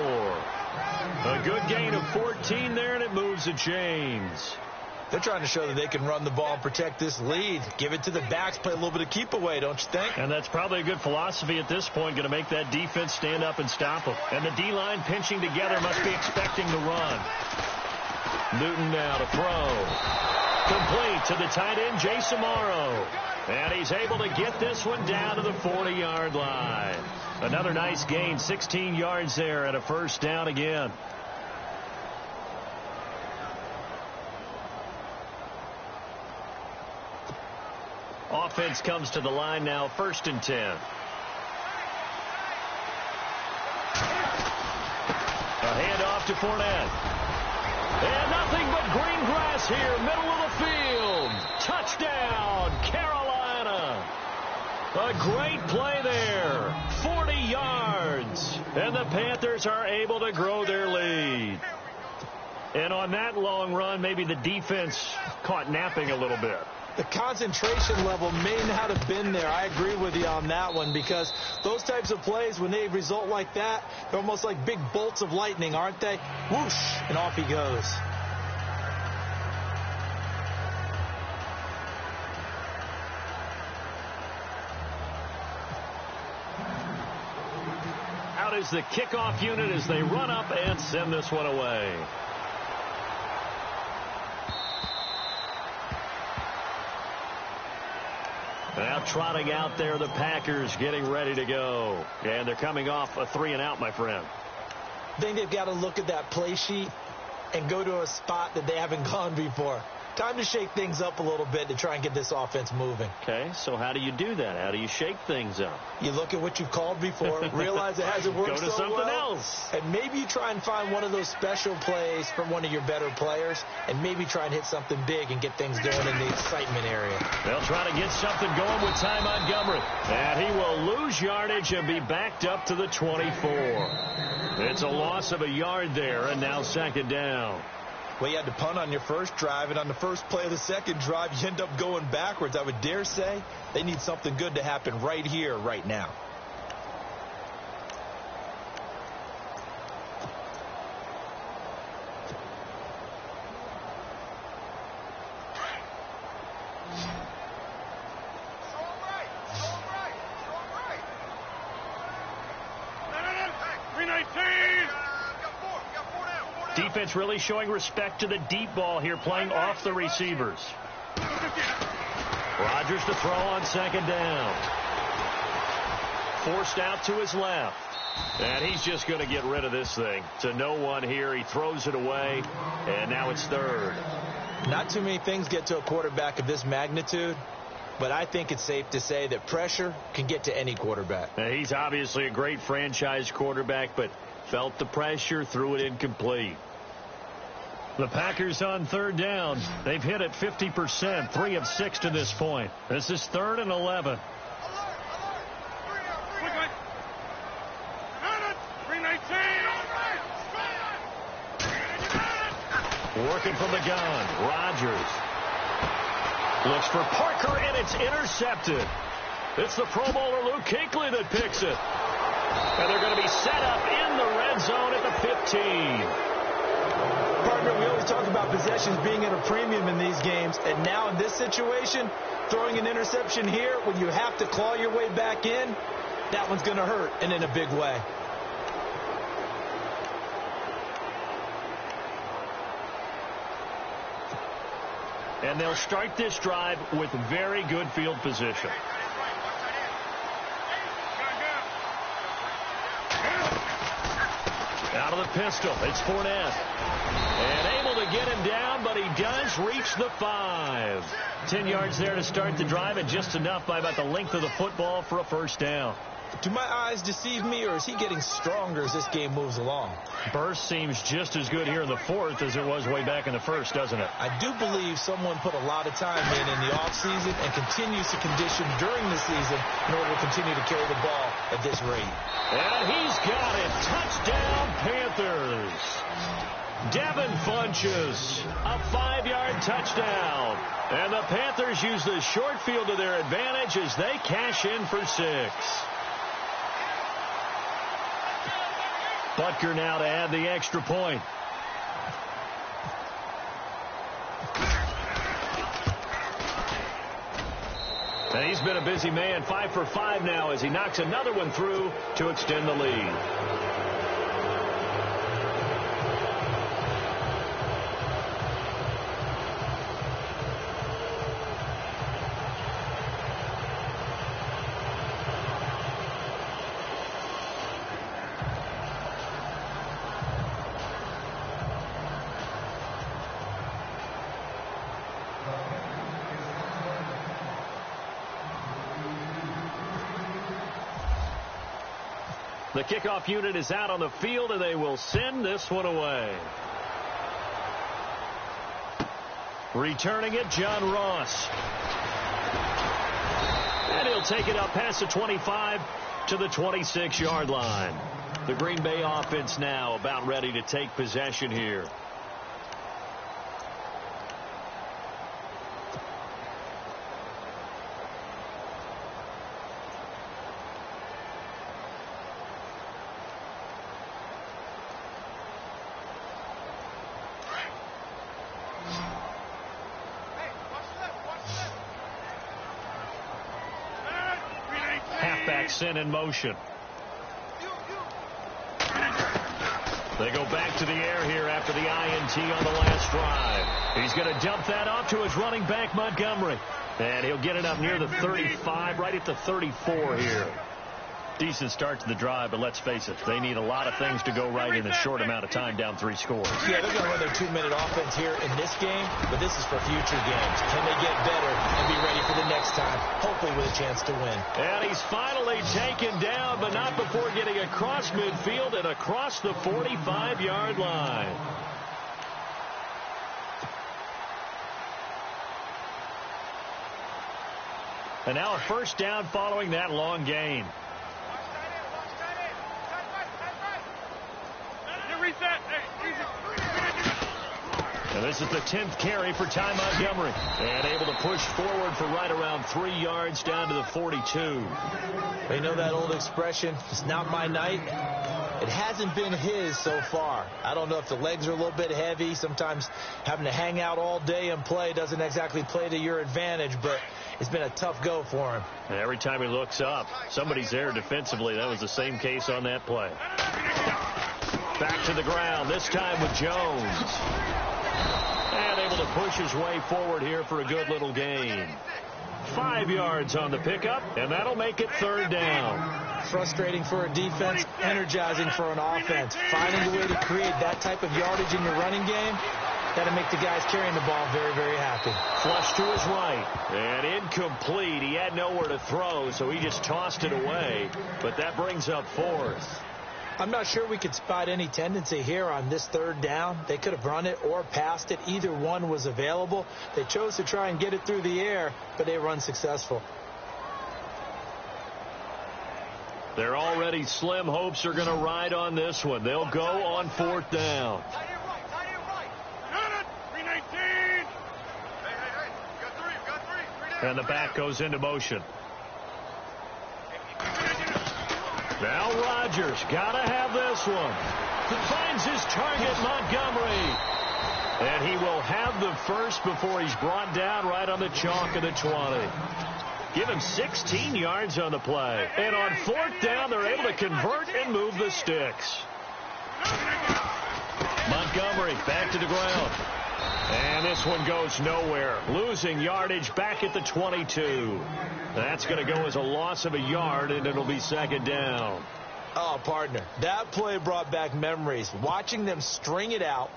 A good gain of 14 there, and it moves the chains. They're trying to show that they can run the ball and protect this lead. Give it to the backs, play a little bit of keep away, don't you think? And that's probably a good philosophy at this point, going to make that defense stand up and stop them. And the D-line pinching together must be expecting the run. Newton now to throw. Complete to the tight end, Jason Morrow. And he's able to get this one down to the 40-yard line. Another nice gain, 16 yards there, and a 1st down again. Offense comes to the line now, 1st and 10. A handoff to Fournette. And nothing but green grass here, middle of the field. Touchdown, Carolina. A great play there, 40 yards. And the Panthers are able to grow their lead. And on that long run, maybe the defense caught napping a little bit. The concentration level may not have been there. I agree with you on that one, because those types of plays, when they result like that, they're almost like big bolts of lightning, aren't they? Whoosh, and off he goes. Out is the kickoff unit as they run up and send this one away. Now trotting out there, the Packers getting ready to go. And they're coming off a 3-and-out, my friend. I think they've got to look at that play sheet and go to a spot that they haven't gone before. Time to shake things up a little bit to try and get this offense moving. Okay, so how do you do that? How do you shake things up? You look at what you've called before, realize it hasn't worked Go to so something well, else. and maybe you try and find one of those special plays from one of your better players, and maybe try and hit something big and get things going in the excitement area. They'll try to get something going with Ty Montgomery. And he will lose yardage and be backed up to the 24. It's a loss of a yard there, and now second down. Well, you had to punt on your first drive, and on the first play of the second drive, you end up going backwards. I would dare say they need something good to happen right here, right now. Defense really showing respect to the deep ball here, playing off the receivers. Rodgers to throw on second down. Forced out to his left. And he's just going to get rid of this thing. To no one here. He throws it away. And now it's third. Not too many things get to a quarterback of this magnitude, but I think it's safe to say that pressure can get to any quarterback. Now, he's obviously a great franchise quarterback, but felt the pressure, threw it incomplete. The Packers on third down. They've hit it 50%, 3 of 6 to this point. This is 3rd and 11. Working from the gun. Rodgers looks for Parker, and it's intercepted. It's the Pro Bowler Luke Kuechly that picks it. And they're going to be set up in the red zone at the 15. Partner, we always talk about possessions being at a premium in these games, and now in this situation, throwing an interception here when you have to claw your way back in, that one's going to hurt, and in a big way. And they'll start this drive with very good field position. Out of the pistol, it's Fournette. And able to get him down, but he does reach the 5. 10 yards there to start the drive, and just enough by about the length of the football for a first down. Do my eyes deceive me, or is he getting stronger as this game moves along? Burst seems just as good here in the 4th as it was way back in the 1st, doesn't it? I do believe someone put a lot of time in the offseason and continues to condition during the season in order to continue to carry the ball at this rate. And he's got it. Touchdown, Panthers. Devin Funchess, a 5-yard touchdown. And the Panthers use the short field to their advantage as they cash in for 6. Butker now to add the extra point. And he's been a busy man, 5 for 5 now as he knocks another one through to extend the lead. The kickoff unit is out on the field, and they will send this one away. Returning it, John Ross. And he'll take it up past the 25 to the 26-yard line. The Green Bay offense now about ready to take possession here. Halfbacks in motion. They go back to the air here after the INT on the last drive. He's going to dump that off to his running back, Montgomery. And he'll get it up near the 35, right at the 34 here. Decent start to the drive, but let's face it, they need a lot of things to go right in a short amount of time down 3 scores. Yeah, they're going to run their 2-minute offense here in this game, but this is for future games. Can they get better and be ready for the next time, hopefully with a chance to win? And he's finally taken down, but not before getting across midfield and across the 45-yard line. And now a first down following that long gain. And this is the 10th carry for Ty Montgomery. And able to push forward for right around 3 yards down to the 42. They know that old expression, it's not my night. It hasn't been his so far. I don't know if the legs are a little bit heavy. Sometimes having to hang out all day and play doesn't exactly play to your advantage, but it's been a tough go for him. And every time he looks up, somebody's there defensively. That was the same case on that play. Back to the ground, this time with Jones. And able to push his way forward here for a good little gain. 5 yards on the pickup, and that'll make it 3rd down. Frustrating for a defense, energizing for an offense. Finding a way to create that type of yardage in your running game, that'll make the guys carrying the ball very, very happy. Flush to his right, and incomplete. He had nowhere to throw, so he just tossed it away. But that brings up 4th. I'm not sure we could spot any tendency here on this 3rd down. They could have run it or passed it. Either one was available. They chose to try and get it through the air, but they were unsuccessful. Their already slim hopes are going to ride on this one. They'll go on 4th down. And the back goes into motion. Now Rodgers got to have this one. Finds his target, Montgomery. And he will have the first before he's brought down right on the chalk of the 20. Give him 16 yards on the play. And on 4th down, they're able to convert and move the sticks. Montgomery back to the ground. And this one goes nowhere. Losing yardage back at the 22. That's going to go as a loss of a yard, and it'll be 2nd down. Oh, partner, that play brought back memories. Watching them string it out,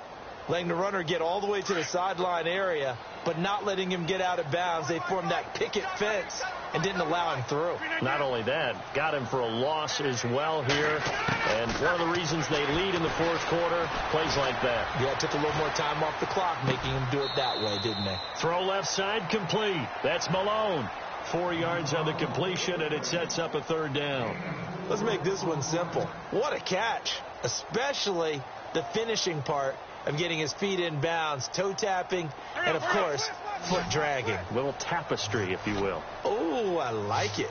letting the runner get all the way to the sideline area, but not letting him get out of bounds. They formed that picket fence and didn't allow him through. Not only that, got him for a loss as well here. And one of the reasons they lead in the 4th quarter, plays like that. Yeah, it took a little more time off the clock, making him do it that way, didn't they? Throw left side complete. That's Malone. 4 yards on the completion, and it sets up a 3rd down. Let's make this one simple. What a catch, especially the finishing part of getting his feet in bounds, toe tapping, and, of course, foot dragging. A little tapestry, if you will. Oh, I like it.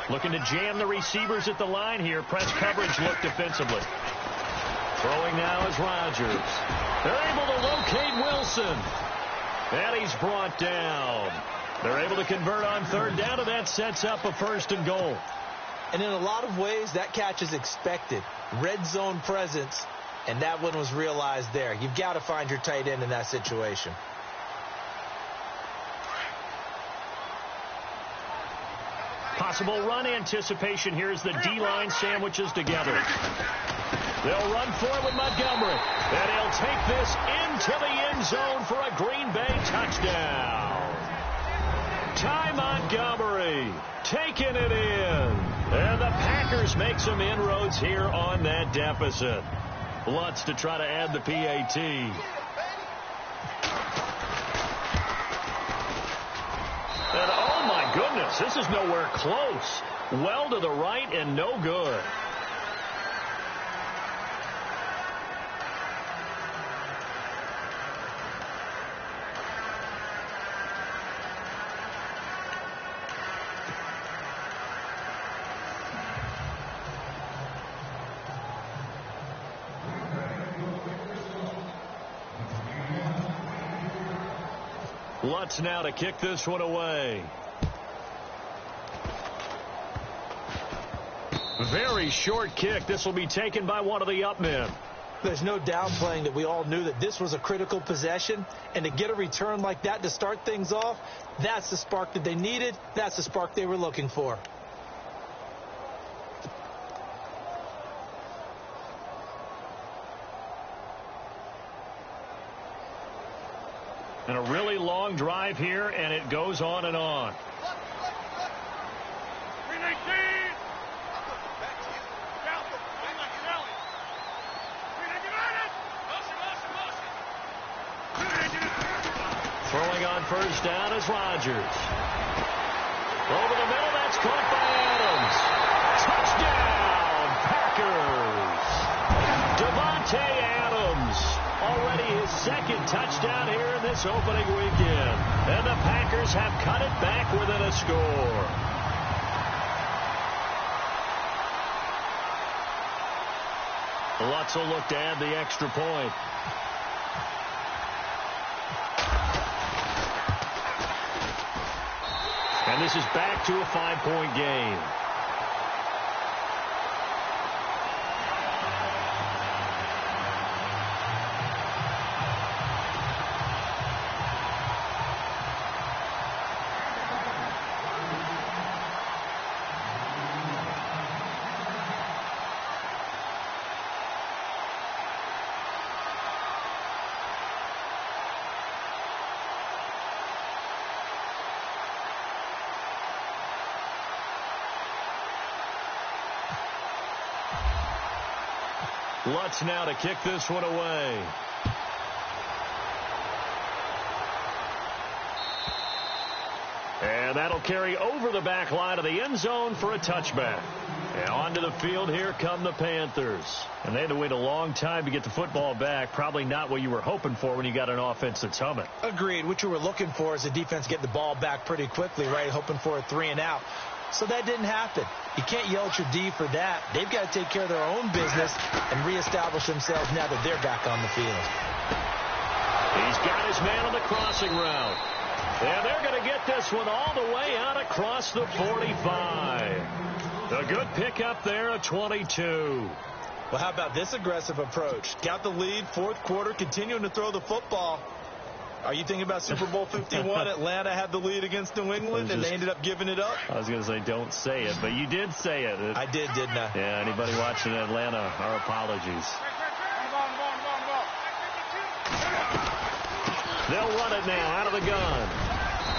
Looking to jam the receivers at the line here. Press coverage look defensively. Throwing now is Rodgers. They're able to locate Wilson. And he's brought down. They're able to convert on 3rd down, and that sets up a 1st and goal. And in a lot of ways, that catch is expected. Red zone presence, and that one was realized there. You've got to find your tight end in that situation. Possible run anticipation here as the D-line sandwiches together. They'll run for it with Montgomery. And he'll take this into the end zone for a Green Bay touchdown. Ty Montgomery taking it in. And the Packers make some inroads here on that deficit. Lutz to try to add the PAT. And oh my goodness, this is nowhere close. Well to the right and no good. Lutz now to kick this one away. Very short kick. This will be taken by one of the up men. There's no downplaying that we all knew that this was a critical possession, and to get a return like that to start things off, that's the spark that they needed. That's the spark they were looking for. And a really long drive here, and it goes on and on. 319. Throwing on first down is Rodgers. Over the middle, that's caught by Adams. Touchdown, Packers. Devontae Adams, already his second touchdown here in this opening weekend. And the Packers have cut it back within a score. Lutz will look to add the extra point. And this is back to a 5-point game. Lutz now to kick this one away. And that'll carry over the back line of the end zone for a touchback. And onto the field, here come the Panthers. And they had to wait a long time to get the football back. Probably not what you were hoping for when you got an offense that's humming. Agreed. What you were looking for is the defense get the ball back pretty quickly, right? Hoping for a 3-and-out. So that didn't happen. You can't yell at your D for that. They've got to take care of their own business and reestablish themselves now that they're back on the field. He's got his man on the crossing route. And they're going to get this one all the way out across the 45. A good pickup there at 22. Well, how about this aggressive approach? Got the lead, fourth quarter, continuing to throw the football. Are you thinking about Super Bowl 51? Atlanta had the lead against New England, and they ended up giving it up? I was going to say don't say it, but you did say it. I did, didn't I? Yeah, anybody watching Atlanta, our apologies. They'll run it now out of the gun.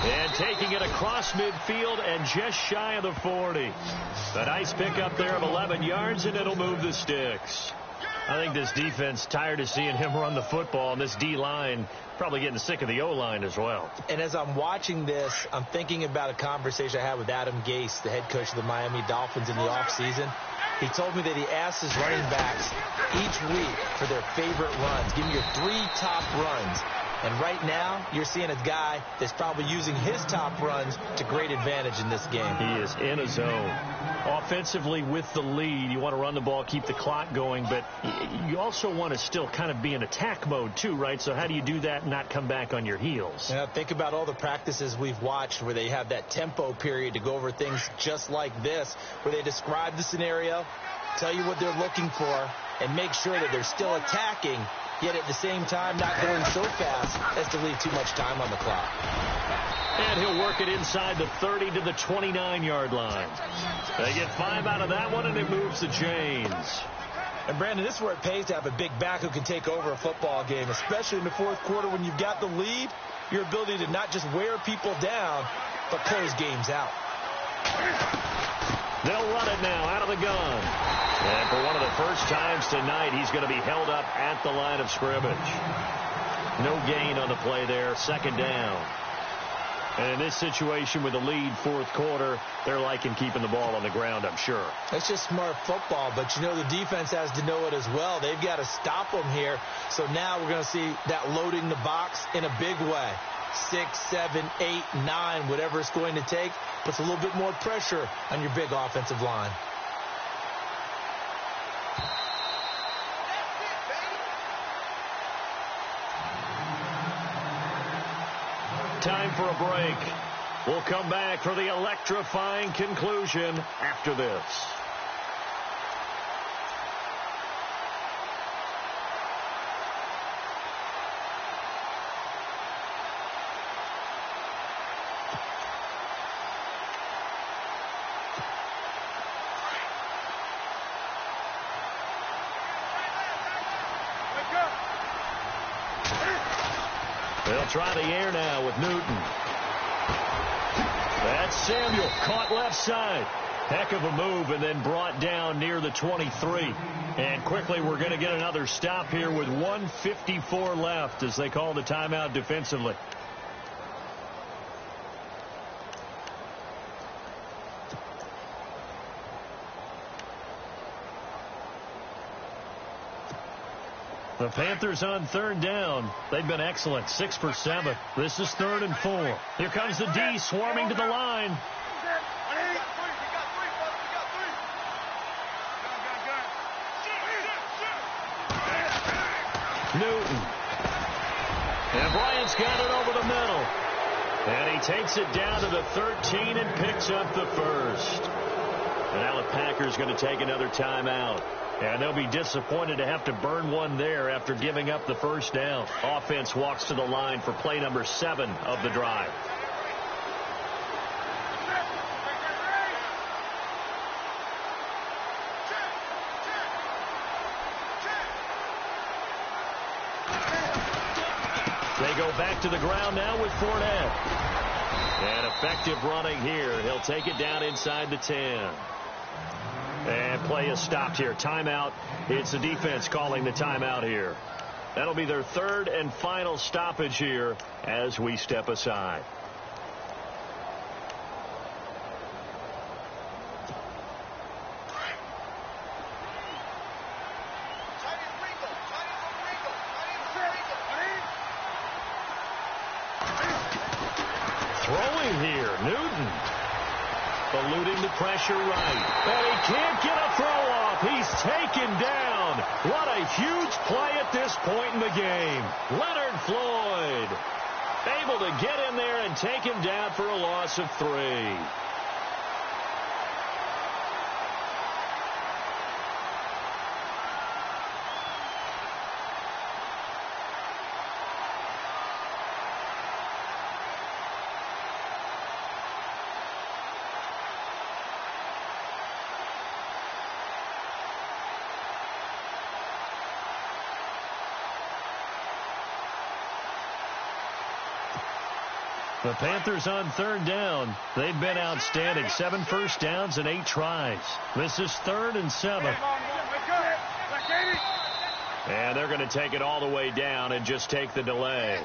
And taking it across midfield and just shy of the 40. A nice pickup there of 11 yards, and it'll move the sticks. I think this defense tired of seeing him run the football, and this D-line probably getting sick of the O-line as well. And as I'm watching this, I'm thinking about a conversation I had with Adam Gase, the head coach of the Miami Dolphins in the offseason. He told me that he asked his running backs each week for their favorite runs. Give me your 3 top runs. And right now, you're seeing a guy that's probably using his top runs to great advantage in this game. He is in a zone. Offensively with the lead, you want to run the ball, keep the clock going, but you also want to still kind of be in attack mode too, right? So how do you do that and not come back on your heels? Yeah, think about all the practices we've watched where they have that tempo period to go over things just like this, where they describe the scenario, tell you what they're looking for, and make sure that they're still attacking, yet at the same time not going so fast as to leave too much time on the clock. And he'll work it inside the 30 to the 29-yard line. They get 5 out of that one, and it moves the chains. And, Brandon, this is where it pays to have a big back who can take over a football game, especially in the fourth quarter when you've got the lead, your ability to not just wear people down, but close games out. They'll run it now out of the gun. And for one of the first times tonight, he's going to be held up at the line of scrimmage. No gain on the play there, second down. And in this situation with the lead fourth quarter, they're liking keeping the ball on the ground, I'm sure. That's just smart football, but you know the defense has to know it as well. They've got to stop them here. So now we're going to see that loading the box in a big way. 6, 7, 8, 9, whatever it's going to take, puts a little bit more pressure on your big offensive line. Time for a break. We'll come back for the electrifying conclusion after this. They'll try the air now with Newton. That's Samuel, caught left side. Heck of a move, and then brought down near the 23. And quickly we're going to get another stop here with 1:54 left as they call the timeout defensively. The Panthers on third down. They've been excellent, 6 for 7. This is 3rd and 4. Here comes the D swarming to the line. Newton. And Bryant's got it over the middle. And he takes it down to the 13 and picks up the first. And now the Packers going to take another timeout. And they'll be disappointed to have to burn one there after giving up the first down. Offense walks to the line for play number 7 of the drive. They go back to the ground now with Fournette. And effective running here. He'll take it down inside the 10. And play is stopped here. Timeout. It's the defense calling the timeout here. That'll be their 3rd and final stoppage here as we step aside. Throwing here, Newton. Eluding the pressure right. And he can't get a throw off. He's taken down. What a huge play at this point in the game. Leonard Floyd able to get in there and take him down for a loss of 3. The Panthers on 3rd down. They've been outstanding. 7 first downs and 8 tries. This is 3rd and 7. And they're going to take it all the way down and just take the delay.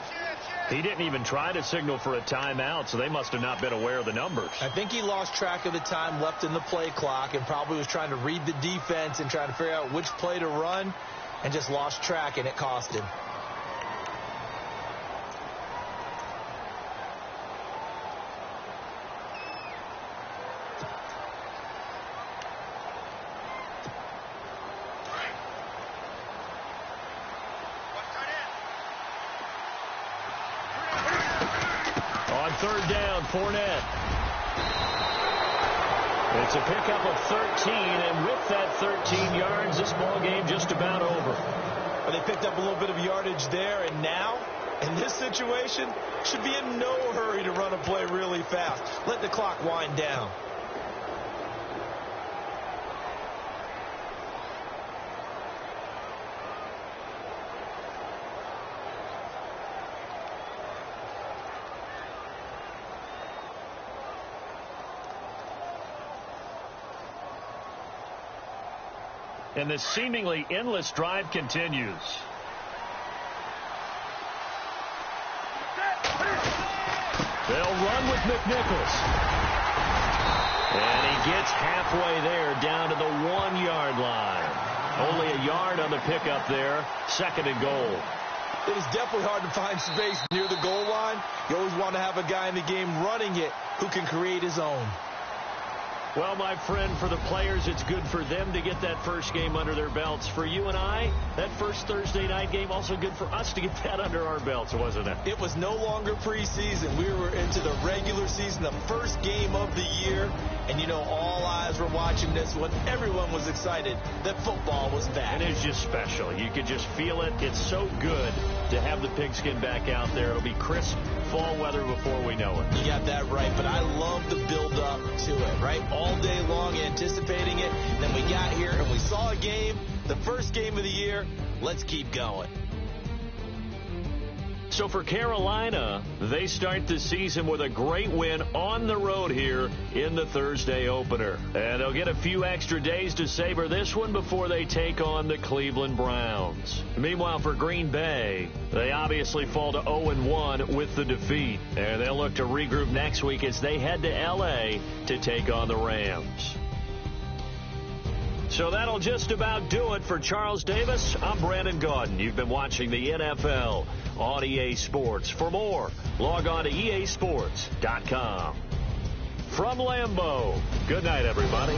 He didn't even try to signal for a timeout, so they must have not been aware of the numbers. I think he lost track of the time left in the play clock and probably was trying to read the defense and trying to figure out which play to run and just lost track, and it cost him. Third down, Fournette. It's a pickup of 13, and with that 13 yards, this ball game just about over. Well, they picked up a little bit of yardage there, and now, in this situation, should be in no hurry to run a play really fast. Let the clock wind down. And this seemingly endless drive continues. They'll run with McNichols. And he gets halfway there down to the 1-yard line. Only a yard on the pickup there. 2nd and goal. It is definitely hard to find space near the goal line. You always want to have a guy in the game running it who can create his own. Well, my friend, for the players, it's good for them to get that first game under their belts. For you and I, that first Thursday night game, also good for us to get that under our belts, wasn't it? It was no longer preseason. We were into the regular season, the first game of the year. And, you know, all eyes were watching this when everyone was excited that football was back. And it's just special. You could just feel it. It's so good to have the pigskin back out there. It'll be crisp fall weather before we know it. You got that right, but I love the build-up to it, right? All day long anticipating it. Then we got here and we saw a game, the first game of the year. Let's keep going. So for Carolina, they start the season with a great win on the road here in the Thursday opener. And they'll get a few extra days to savor this one before they take on the Cleveland Browns. Meanwhile, for Green Bay, they obviously fall to 0-1 with the defeat. And they'll look to regroup next week as they head to L.A. to take on the Rams. So that'll just about do it for Charles Davis. I'm Brandon Gaudin. You've been watching the NFL on EA Sports. For more, log on to easports.com. From Lambeau, good night, everybody.